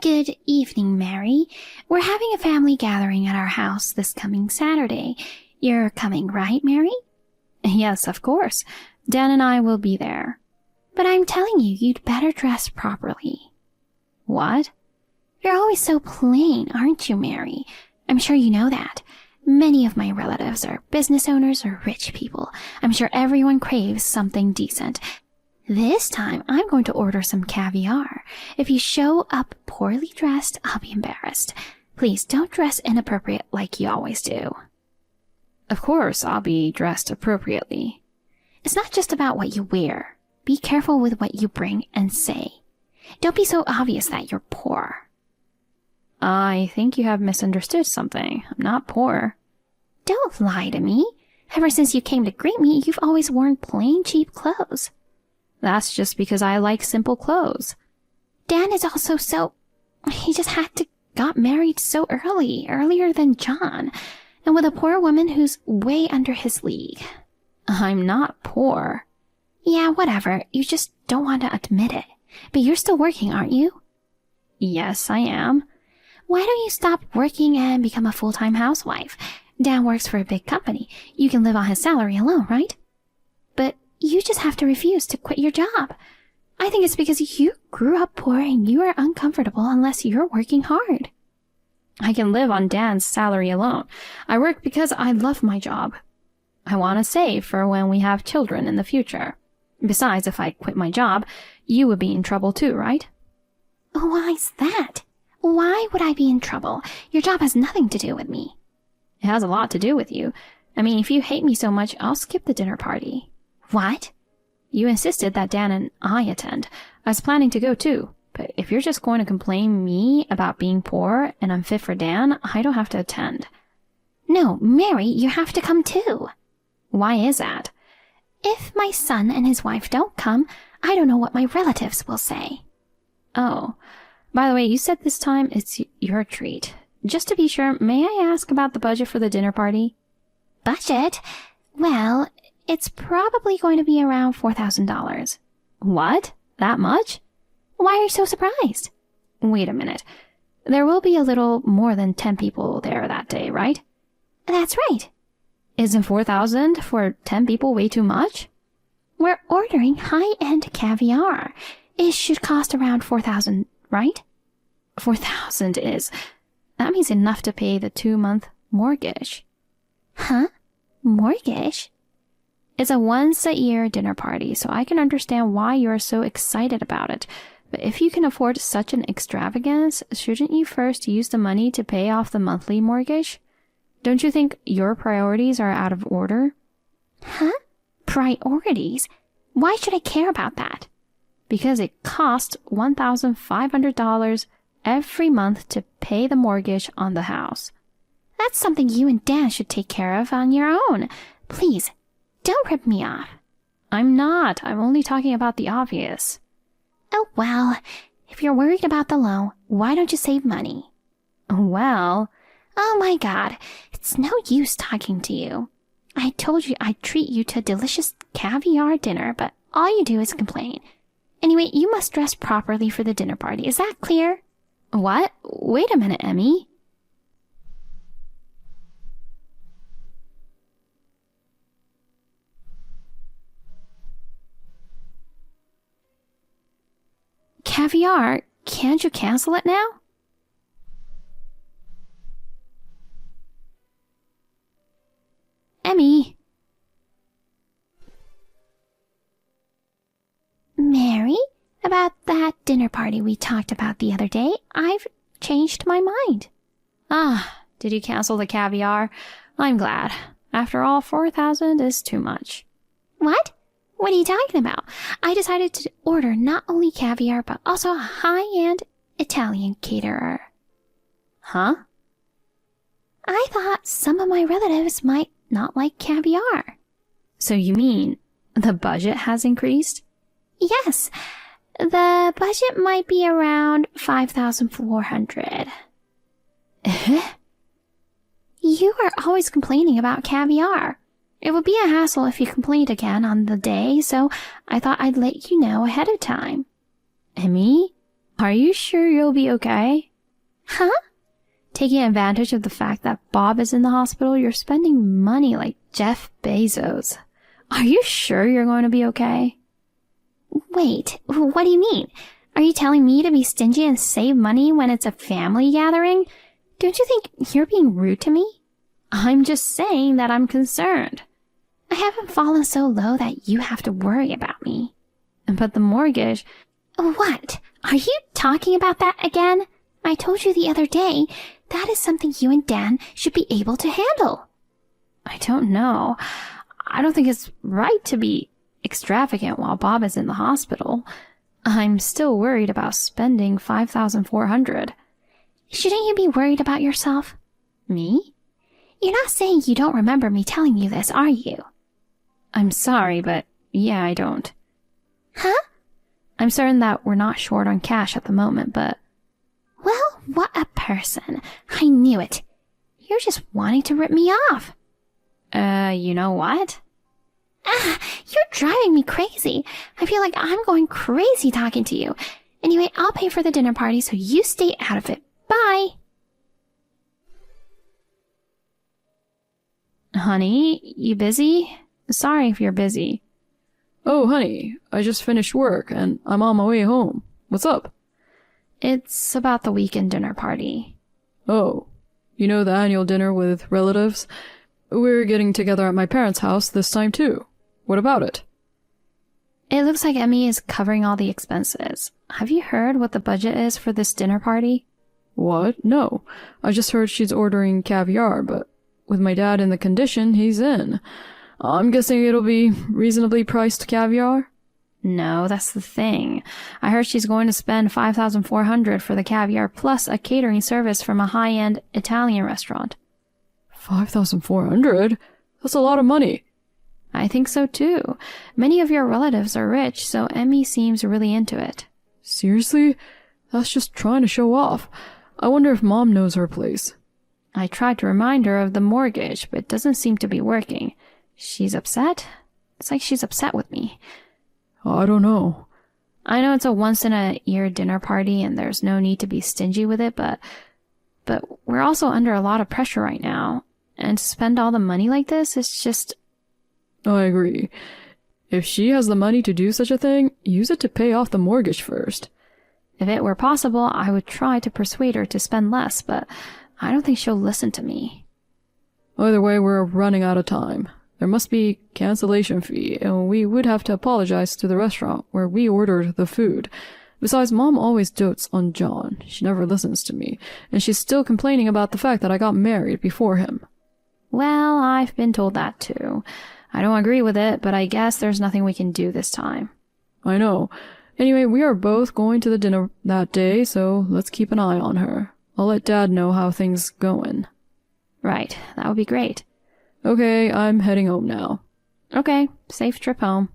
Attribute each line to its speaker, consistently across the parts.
Speaker 1: Good evening, Mary. We're having a family gathering at our house this coming Saturday. You're coming, right, Mary?
Speaker 2: Yes, of course. Dan and I will be there.
Speaker 1: But I'm telling you, you'd better dress properly.
Speaker 2: What?
Speaker 1: You're always so plain, aren't you, Mary? I'm sure you know that. Many of my relatives are business owners or rich people. I'm sure everyone craves something decent. This time, I'm going to order some caviar. If you show up poorly dressed, I'll be embarrassed. Please don't dress inappropriate like you always do.
Speaker 2: Of course, I'll be dressed appropriately.
Speaker 1: It's not just about what you wear. Be careful with what you bring and say. Don't be so obvious that you're poor.
Speaker 2: I think you have misunderstood something. I'm not poor.
Speaker 1: Don't lie to me. Ever since you came to greet me, you've always worn plain, cheap clothes.
Speaker 2: That's just because I like simple clothes.
Speaker 1: Dan is also he just got married so earlier than John, and with a poor woman who's way under his league.
Speaker 2: I'm not poor.
Speaker 1: Yeah, whatever. You just don't want to admit it. But you're still working, aren't you?
Speaker 2: Yes, I am.
Speaker 1: Why don't you stop working and become a full-time housewife? Dan works for a big company. You can live on his salary alone, right? But you just have to refuse to quit your job. I think it's because you grew up poor and you are uncomfortable unless you're working hard.
Speaker 2: I can live on Dan's salary alone. I work because I love my job. I want to save for when we have children in the future. Besides, if I quit my job, you would be in trouble too, right?
Speaker 1: Why's that? Why would I be in trouble? Your job has nothing to do with me.
Speaker 2: It has a lot to do with you. I mean, if you hate me so much, I'll skip the dinner party.
Speaker 1: What?
Speaker 2: You insisted that Dan and I attend. I was planning to go too. But if you're just going to complain me about being poor and unfit for Dan, I don't have to attend.
Speaker 1: No, Mary, you have to come too.
Speaker 2: Why is that?
Speaker 1: If my son and his wife don't come, I don't know what my relatives will say.
Speaker 2: Oh, by the way, you said this time it's your treat. Just to be sure, may I ask about the budget for the dinner party?
Speaker 1: Budget? Well, it's probably going to be around $4,000.
Speaker 2: What? That much?
Speaker 1: Why are you so surprised?
Speaker 2: Wait a minute. There will be a little more than 10 people there that day, right?
Speaker 1: That's right.
Speaker 2: Isn't 4,000 for 10 people way too much?
Speaker 1: We're ordering high-end caviar. It should cost around 4,000, right?
Speaker 2: 4,000 is... That means enough to pay the 2-month mortgage.
Speaker 1: Huh? Mortgage?
Speaker 2: It's a once-a-year dinner party, so I can understand why you're so excited about it. But if you can afford such an extravagance, shouldn't you first use the money to pay off the monthly mortgage? Don't you think your priorities are out of order?
Speaker 1: Huh? Priorities? Why should I care about that?
Speaker 2: Because it costs $1,500 every month to pay the mortgage on the house.
Speaker 1: That's something you and Dan should take care of on your own. Please, don't rip me off.
Speaker 2: I'm not. I'm only talking about the obvious.
Speaker 1: Oh, well, if you're worried about the loan, why don't you save money?
Speaker 2: Well...
Speaker 1: Oh my God, it's no use talking to you. I told you I'd treat you to a delicious caviar dinner, but all you do is complain. Anyway, you must dress properly for the dinner party. Is that clear?
Speaker 2: What? Wait a minute, Emmy.
Speaker 1: Caviar? Can't you cancel it now? Emmy. Mary, about that dinner party we talked about the other day, I've changed my mind.
Speaker 2: Ah, did you cancel the caviar? I'm glad. After all, 4,000 is too much.
Speaker 1: What? What are you talking about? I decided to order not only caviar, but also a high-end Italian caterer.
Speaker 2: Huh?
Speaker 1: I thought some of my relatives might not like caviar.
Speaker 2: So you mean the budget has increased?
Speaker 1: Yes. The budget might be around $5,400. You are always complaining about caviar. It would be a hassle if you complained again on the day, so I thought I'd let you know ahead of time.
Speaker 2: Emmy, Are you sure you'll be okay?
Speaker 1: Huh?
Speaker 2: Taking advantage of the fact that Bob is in the hospital, you're spending money like Jeff Bezos. Are you sure you're going to be okay?
Speaker 1: Wait, what do you mean? Are you telling me to be stingy and save money when it's a family gathering? Don't you think you're being rude to me?
Speaker 2: I'm just saying that I'm concerned.
Speaker 1: I haven't fallen so low that you have to worry about me.
Speaker 2: But the mortgage...
Speaker 1: What? Are you talking about that again? I told you the other day, that is something you and Dan should be able to handle.
Speaker 2: I don't know. I don't think it's right to be extravagant while Bob is in the hospital. I'm still worried about spending $5,400.
Speaker 1: Shouldn't you be worried about yourself?
Speaker 2: Me?
Speaker 1: You're not saying you don't remember me telling you this, are you?
Speaker 2: I'm sorry, but yeah, I don't.
Speaker 1: Huh?
Speaker 2: I'm certain that we're not short on cash at the moment, but...
Speaker 1: Well, what a person. I knew it. You're just wanting to rip me off.
Speaker 2: You know what?
Speaker 1: You're driving me crazy. I feel like I'm going crazy talking to you. Anyway, I'll pay for the dinner party, so you stay out of it. Bye.
Speaker 2: Honey, you busy? Sorry if you're busy.
Speaker 3: Oh, honey, I just finished work and I'm on my way home. What's up?
Speaker 2: It's about the weekend dinner party.
Speaker 3: Oh, you know the annual dinner with relatives? We're getting together at my parents' house this time too. What about it?
Speaker 2: It looks like Emmy is covering all the expenses. Have you heard what the budget is for this dinner party?
Speaker 3: What? No. I just heard she's ordering caviar, but with my dad in the condition he's in, I'm guessing it'll be reasonably priced caviar?
Speaker 2: No, that's the thing. I heard she's going to spend $5,400 for the caviar plus a catering service from a high-end Italian restaurant.
Speaker 3: $5,400? That's a lot of money.
Speaker 2: I think so too. Many of your relatives are rich, so Emmy seems really into it.
Speaker 3: Seriously? That's just trying to show off. I wonder if Mom knows her place.
Speaker 2: I tried to remind her of the mortgage, but it doesn't seem to be working. She's upset? It's like she's upset with me.
Speaker 3: I don't know.
Speaker 2: I know it's a once-in-a-year dinner party and there's no need to be stingy with it, but we're also under a lot of pressure right now. And to spend all the money like this, it's just...
Speaker 3: I agree. If she has the money to do such a thing, use it to pay off the mortgage first.
Speaker 2: If it were possible, I would try to persuade her to spend less, but I don't think she'll listen to me.
Speaker 3: Either way, we're running out of time. There must be cancellation fee, and we would have to apologize to the restaurant where we ordered the food. Besides, Mom always dotes on John. She never listens to me, and she's still complaining about the fact that I got married before him.
Speaker 2: Well, I've been told that too. I don't agree with it, but I guess there's nothing we can do this time.
Speaker 3: I know. Anyway, we are both going to the dinner that day, so let's keep an eye on her. I'll let Dad know how things going.
Speaker 2: Right, that would be great.
Speaker 3: Okay, I'm heading home now.
Speaker 2: Okay, safe trip home.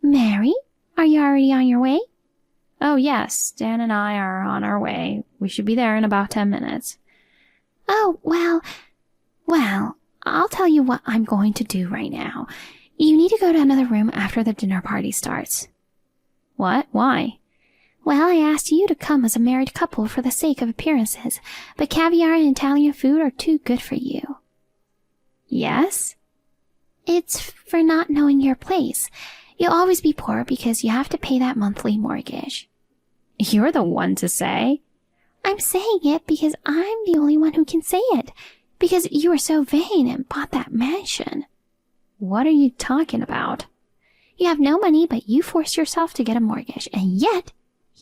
Speaker 1: Mary, are you already on your way?
Speaker 2: Oh yes, Dan and I are on our way. We should be there in about 10 minutes.
Speaker 1: Oh, well, I'll tell you what I'm going to do right now. You need to go to another room after the dinner party starts.
Speaker 2: What? Why?
Speaker 1: Well, I asked you to come as a married couple for the sake of appearances, but caviar and Italian food are too good for you.
Speaker 2: Yes?
Speaker 1: It's for not knowing your place. You'll always be poor because you have to pay that monthly mortgage.
Speaker 2: You're the one to say.
Speaker 1: I'm saying it because I'm the only one who can say it. Because you were so vain and bought that mansion.
Speaker 2: What are you talking about?
Speaker 1: You have no money, but you forced yourself to get a mortgage, and yet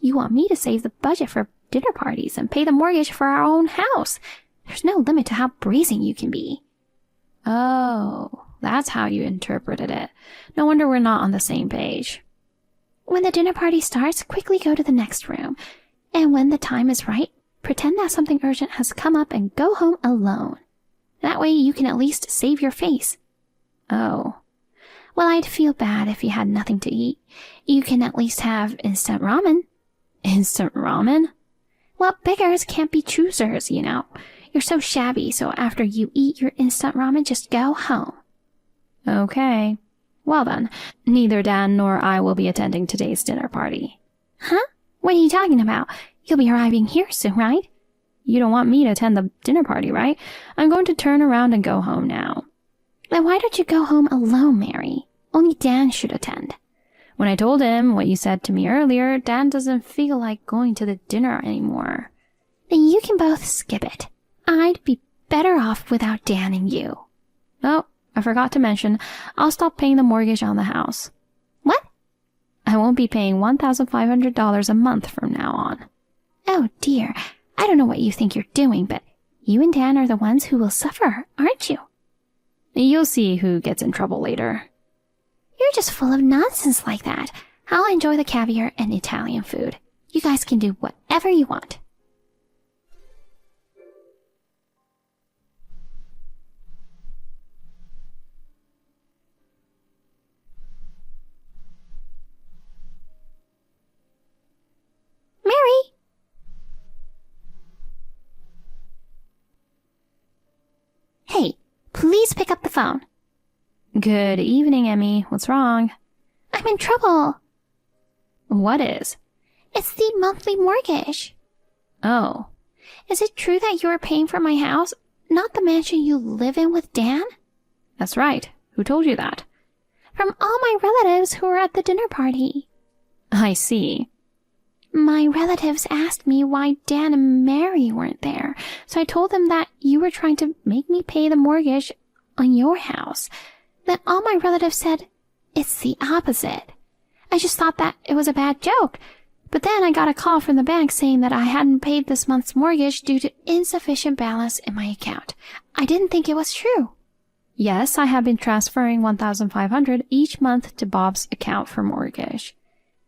Speaker 1: you want me to save the budget for dinner parties and pay the mortgage for our own house. There's no limit to how brazen you can be.
Speaker 2: Oh, that's how you interpreted it. No wonder we're not on the same page.
Speaker 1: When the dinner party starts, quickly go to the next room. And when the time is right, pretend that something urgent has come up and go home alone. That way you can at least save your face.
Speaker 2: Oh.
Speaker 1: Well, I'd feel bad if you had nothing to eat. You can at least have instant ramen.
Speaker 2: Instant ramen?
Speaker 1: Well, beggars can't be choosers, you know. You're so shabby, so after you eat your instant ramen, just go home.
Speaker 2: Okay. Well then, neither Dan nor I will be attending today's dinner party.
Speaker 1: Huh? What are you talking about? You'll be arriving here soon, right?
Speaker 2: You don't want me to attend the dinner party, right? I'm going to turn around and go home now.
Speaker 1: Then why don't you go home alone, Mary? Only Dan should attend.
Speaker 2: When I told him what you said to me earlier, Dan doesn't feel like going to the dinner anymore.
Speaker 1: Then you can both skip it. I'd be better off without Dan and you.
Speaker 2: Oh, I forgot to mention, I'll stop paying the mortgage on the house.
Speaker 1: What?
Speaker 2: I won't be paying $1,500 a month from now on.
Speaker 1: Oh dear, I don't know what you think you're doing, but you and Dan are the ones who will suffer, aren't you?
Speaker 2: You'll see who gets in trouble later.
Speaker 1: You're just full of nonsense like that. I'll enjoy the caviar and Italian food. You guys can do whatever you want. Mary! Hey, please pick up the phone.
Speaker 2: Good evening, Emmy. What's wrong?
Speaker 1: I'm in trouble.
Speaker 2: What is?
Speaker 1: It's the monthly mortgage.
Speaker 2: Oh.
Speaker 1: Is it true that you are paying for my house, not the mansion you live in with Dan?
Speaker 2: That's right. Who told you that?
Speaker 1: From all my relatives who were at the dinner party.
Speaker 2: I see.
Speaker 1: My relatives asked me why Dan and Mary weren't there, so I told them that you were trying to make me pay the mortgage on your house. Then all my relatives said, it's the opposite. I just thought that it was a bad joke. But then I got a call from the bank saying that I hadn't paid this month's mortgage due to insufficient balance in my account. I didn't think it was true.
Speaker 2: Yes, I have been transferring $1,500 each month to Bob's account for mortgage.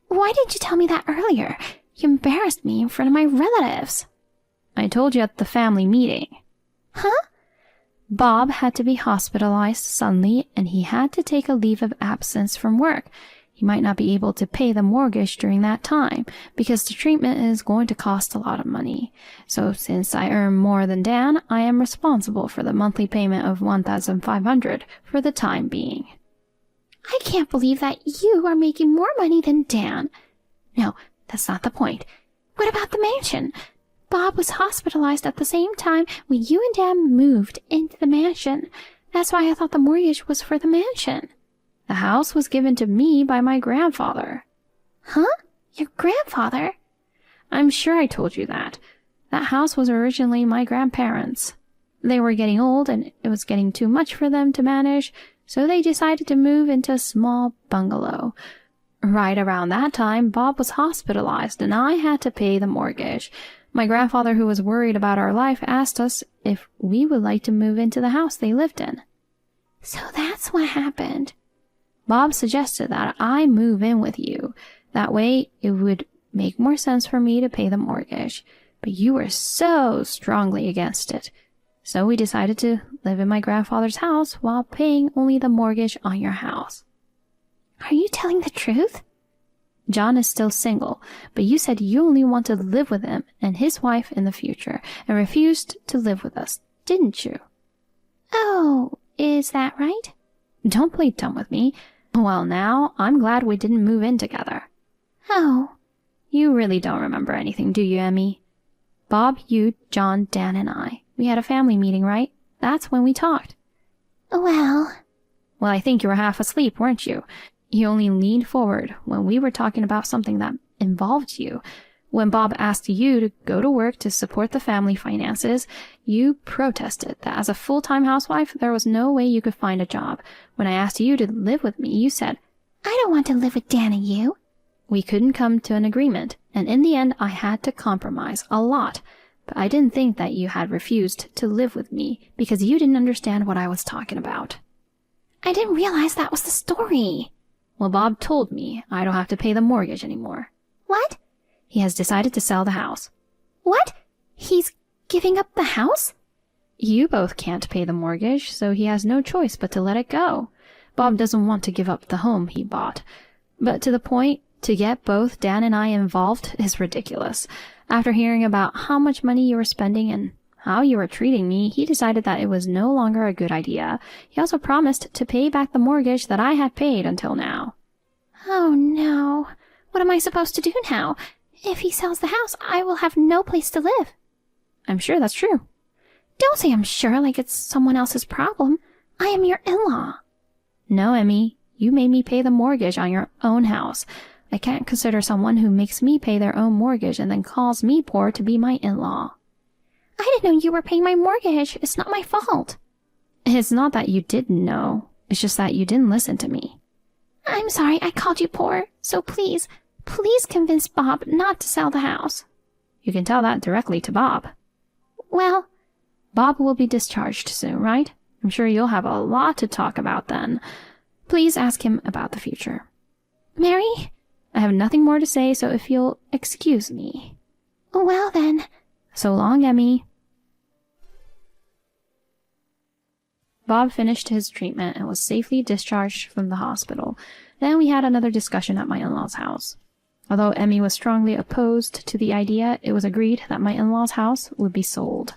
Speaker 1: Why didn't you tell me that earlier? You embarrassed me in front of my relatives.
Speaker 2: I told you at the family meeting.
Speaker 1: Huh?
Speaker 2: Bob had to be hospitalized suddenly, and he had to take a leave of absence from work. He might not be able to pay the mortgage during that time, because the treatment is going to cost a lot of money. So since I earn more than Dan, I am responsible for the monthly payment of $1,500 for the time being.
Speaker 1: I can't believe that you are making more money than Dan. No, that's not the point. What about the mansion? Bob was hospitalized at the same time when you and Dan moved into the mansion. That's why I thought the mortgage was for the mansion.
Speaker 2: The house was given to me by my grandfather.
Speaker 1: Huh? Your grandfather?
Speaker 2: I'm sure I told you that. That house was originally my grandparents'. They were getting old and it was getting too much for them to manage, so they decided to move into a small bungalow. Right around that time, Bob was hospitalized and I had to pay the mortgage. My grandfather, who was worried about our life, asked us if we would like to move into the house they lived in.
Speaker 1: So that's what happened.
Speaker 2: Bob suggested that I move in with you. That way, it would make more sense for me to pay the mortgage. But you were so strongly against it. So we decided to live in my grandfather's house while paying only the mortgage on your house.
Speaker 1: Are you telling the truth?
Speaker 2: John is still single, but you said you only want to live with him and his wife in the future and refused to live with us, didn't you?
Speaker 1: Oh, is that right?
Speaker 2: Don't play dumb with me. Well, now, I'm glad we didn't move in together.
Speaker 1: Oh.
Speaker 2: You really don't remember anything, do you, Emmy? Bob, you, John, Dan, and I. We had a family meeting, right? That's when we talked.
Speaker 1: Well,
Speaker 2: I think you were half asleep, weren't you? You only leaned forward when we were talking about something that involved you. When Bob asked you to go to work to support the family finances, you protested that as a full-time housewife, there was no way you could find a job. When I asked you to live with me, you said,
Speaker 1: I don't want to live with Dan and you.
Speaker 2: We couldn't come to an agreement, and in the end, I had to compromise a lot. But I didn't think that you had refused to live with me because you didn't understand what I was talking about.
Speaker 1: I didn't realize that was the story.
Speaker 2: Well, Bob told me I don't have to pay the mortgage anymore.
Speaker 1: What?
Speaker 2: He has decided to sell the house.
Speaker 1: What? He's giving up the house?
Speaker 2: You both can't pay the mortgage, so he has no choice but to let it go. Bob doesn't want to give up the home he bought. But to the point, to get both Dan and I involved is ridiculous. After hearing about how much money you were spending and how you were treating me, he decided that it was no longer a good idea. He also promised to pay back the mortgage that I had paid until now.
Speaker 1: Oh no. What am I supposed to do now? If he sells the house, I will have no place to live.
Speaker 2: I'm sure that's true.
Speaker 1: Don't say I'm sure like it's someone else's problem. I am your in-law.
Speaker 2: No, Emmy, you made me pay the mortgage on your own house. I can't consider someone who makes me pay their own mortgage and then calls me poor to be my in-law.
Speaker 1: I didn't know you were paying my mortgage. It's not my fault.
Speaker 2: It's not that you didn't know. It's just that you didn't listen to me.
Speaker 1: I'm sorry I called you poor, so please convince Bob not to sell the house.
Speaker 2: You can tell that directly to Bob.
Speaker 1: Well,
Speaker 2: Bob will be discharged soon, right? I'm sure you'll have a lot to talk about then. Please ask him about the future.
Speaker 1: Mary?
Speaker 2: I have nothing more to say, so if you'll excuse me.
Speaker 1: Well then.
Speaker 2: So long, Emmy. Bob finished his treatment and was safely discharged from the hospital. Then we had another discussion at my in-law's house. Although Emmy was strongly opposed to the idea, it was agreed that my in-law's house would be sold.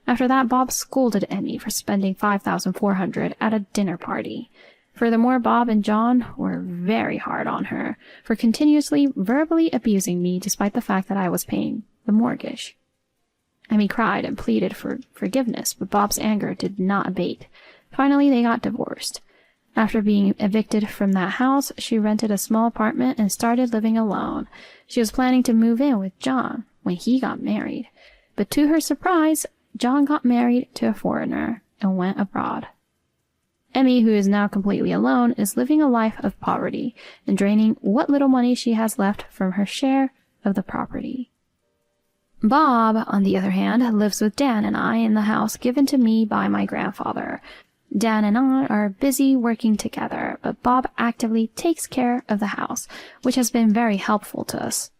Speaker 2: After that, Bob scolded Emmy for spending $5,400 at a dinner party. Furthermore, Bob and John were very hard on her for continuously verbally abusing me despite the fact that I was paying the mortgage. Emmy cried and pleaded for forgiveness, but Bob's anger did not abate. Finally, they got divorced. After being evicted from that house, she rented a small apartment and started living alone. She was planning to move in with John when he got married. But to her surprise, John got married to a foreigner and went abroad. Emmy, who is now completely alone, is living a life of poverty and draining what little money she has left from her share of the property. Bob, on the other hand, lives with Dan and I in the house given to me by my grandfather. Dan and I are busy working together, but Bob actively takes care of the house, which has been very helpful to us.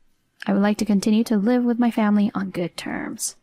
Speaker 2: I would like to continue to live with my family on good terms.